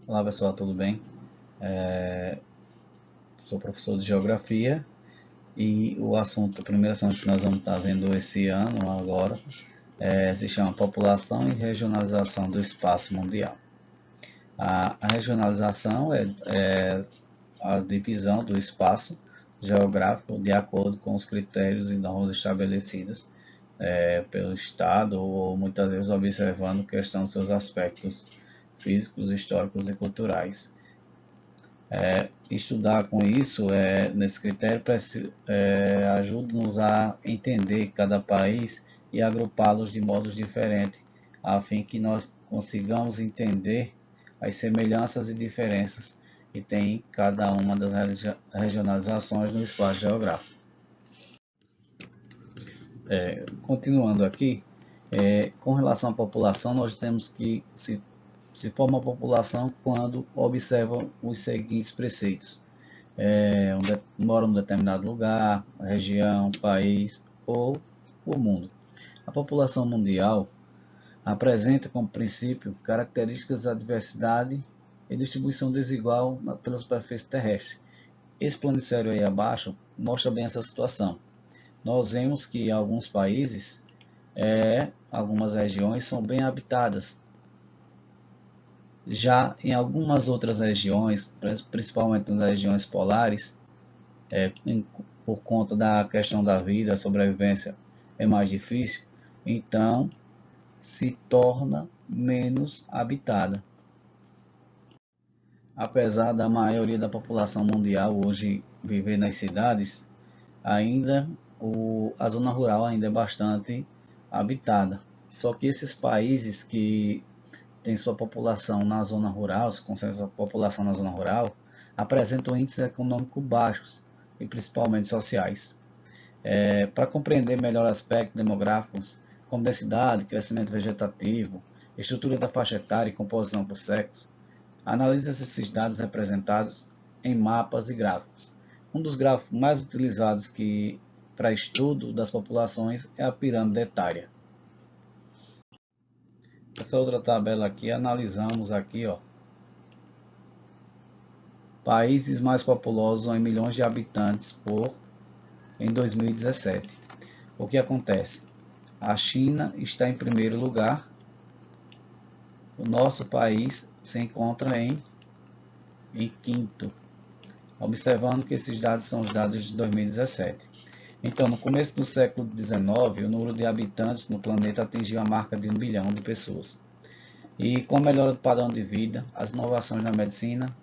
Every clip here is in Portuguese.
Olá pessoal, tudo bem? Sou professor de Geografia e o primeiro assunto que nós vamos estar vendo esse ano, agora, se chama População e Regionalização do Espaço Mundial. A regionalização é a divisão do espaço geográfico de acordo com os critérios e normas estabelecidas pelo Estado ou muitas vezes observando questão dos seus aspectos físicos, históricos e culturais. Estudar com isso, nesse critério, ajuda-nos a entender cada país e agrupá-los de modos diferentes, a fim que nós consigamos entender as semelhanças e diferenças que tem cada uma das regionalizações no espaço geográfico. Continuando aqui, com relação à população, nós temos que se forma a população quando observa os seguintes preceitos. Mora em um determinado lugar, região, país ou o mundo. A população mundial apresenta como princípio características da diversidade e distribuição desigual pela superfície terrestre. Esse planisfério aí abaixo mostra bem essa situação. Nós vemos que alguns países, algumas regiões são bem habitadas. Já em algumas outras regiões, principalmente nas regiões polares, por conta da questão da vida, a sobrevivência é mais difícil, então se torna menos habitada. Apesar da maioria da população mundial hoje viver nas cidades, ainda a zona rural ainda é bastante habitada. Só que esses países que têm sua população na zona rural, se concentra sua população na zona rural, apresentam índices econômicos baixos e principalmente sociais. Para compreender melhor aspectos demográficos, como densidade, crescimento vegetativo, estrutura da faixa etária e composição por sexo, analise esses dados representados em mapas e gráficos. Um dos gráficos mais utilizados para estudo das populações é a pirâmide etária. Essa outra tabela aqui, analisamos aqui, países mais populosos em milhões de habitantes em 2017. O que acontece? A China está em primeiro lugar, o nosso país se encontra em quinto, observando que esses dados são os dados de 2017. Então, no começo do século XIX, o número de habitantes no planeta atingiu a marca de 1 bilhão de pessoas. E com a melhora do padrão de vida, as inovações na medicina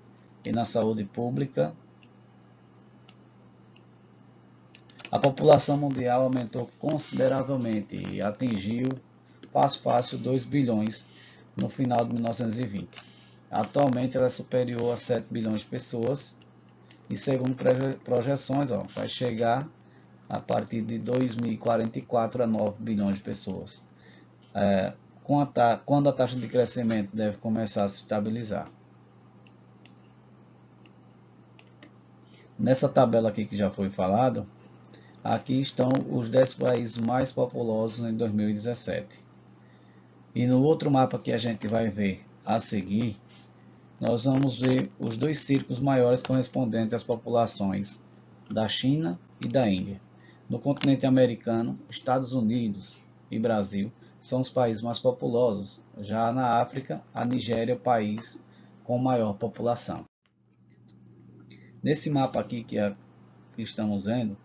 e na saúde pública, a população mundial aumentou consideravelmente e atingiu fácil 2 bilhões no final de 1920. Atualmente ela é superior a 7 bilhões de pessoas e segundo projeções vai chegar a partir de 2044 a 9 bilhões de pessoas. Quando a taxa de crescimento deve começar a se estabilizar. Nessa tabela aqui que já foi falado, aqui estão os 10 países mais populosos em 2017. E no outro mapa que a gente vai ver a seguir, nós vamos ver os dois círculos maiores correspondentes às populações da China e da Índia. No continente americano, Estados Unidos e Brasil são os países mais populosos. Já na África, a Nigéria é o país com maior população. Nesse mapa aqui que estamos vendo,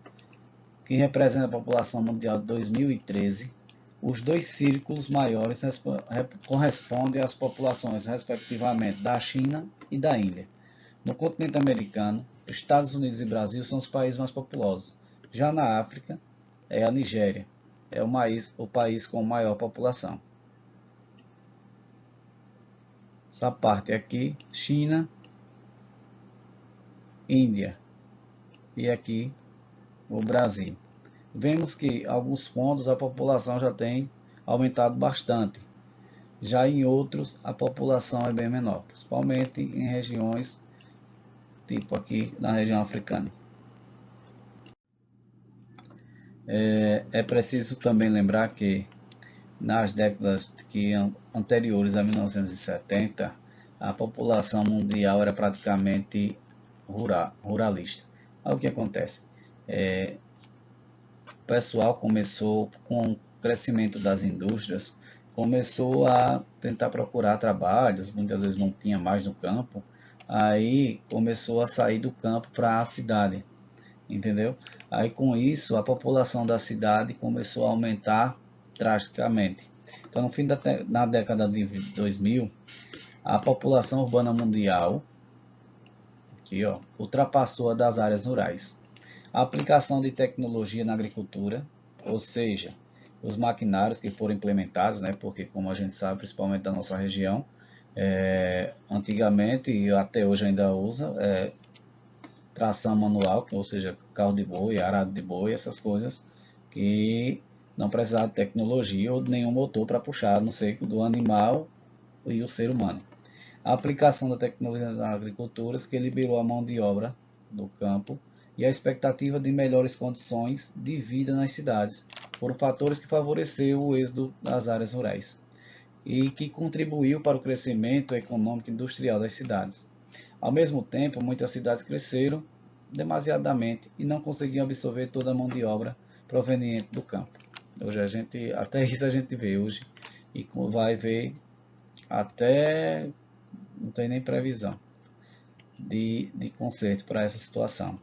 que representa a população mundial de 2013, os dois círculos maiores correspondem às populações, respectivamente, da China e da Índia. No continente americano, Estados Unidos e Brasil são os países mais populosos. Já na África, é a Nigéria, é o país com maior população. Essa parte aqui, China, Índia e aqui o Brasil. Vemos que em alguns pontos a população já tem aumentado bastante. Já em outros a população é bem menor, principalmente em regiões tipo aqui na região africana. É preciso também lembrar que nas décadas anteriores a 1970 a população mundial era praticamente ruralista. Aí o que acontece? O pessoal começou, com o crescimento das indústrias, começou a tentar procurar trabalhos, muitas vezes não tinha mais no campo, aí começou a sair do campo para a cidade, entendeu? Aí com isso a população da cidade começou a aumentar drasticamente. Então no fim na década de 2000, a população urbana mundial aqui, ó, ultrapassou a das áreas rurais. A aplicação de tecnologia na agricultura, ou seja, os maquinários que foram implementados, né, porque como a gente sabe, principalmente da nossa região, antigamente e até hoje ainda usa tração manual, ou seja, carro de boi, arado de boi, essas coisas que não precisava de tecnologia ou de nenhum motor para puxar, a não ser do animal e o ser humano. A aplicação da tecnologia na agricultura que liberou a mão de obra do campo e a expectativa de melhores condições de vida nas cidades foram fatores que favoreceram o êxodo das áreas rurais e que contribuiu para o crescimento econômico e industrial das cidades. Ao mesmo tempo, muitas cidades cresceram demasiadamente e não conseguiam absorver toda a mão de obra proveniente do campo. Hoje até isso a gente vê hoje e vai ver até não tem nem previsão de conserto para essa situação.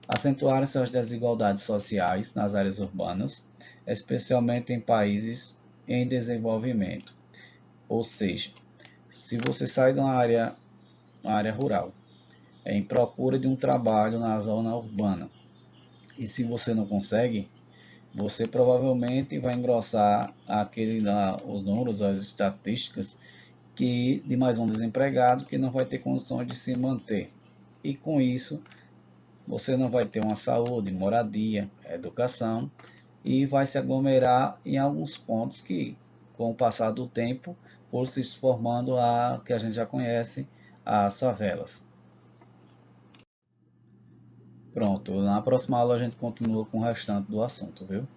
Acentuaram-se as desigualdades sociais nas áreas urbanas, especialmente em países em desenvolvimento. Ou seja, se você sai de uma área rural, em procura de um trabalho na zona urbana, e se você não consegue, você provavelmente vai engrossar os números, as estatísticas, de mais um desempregado que não vai ter condições de se manter. E com isso, você não vai ter uma saúde, moradia, educação e vai se aglomerar em alguns pontos que, com o passar do tempo, por se formando a que a gente já conhece, as favelas. Pronto, na próxima aula a gente continua com o restante do assunto, viu?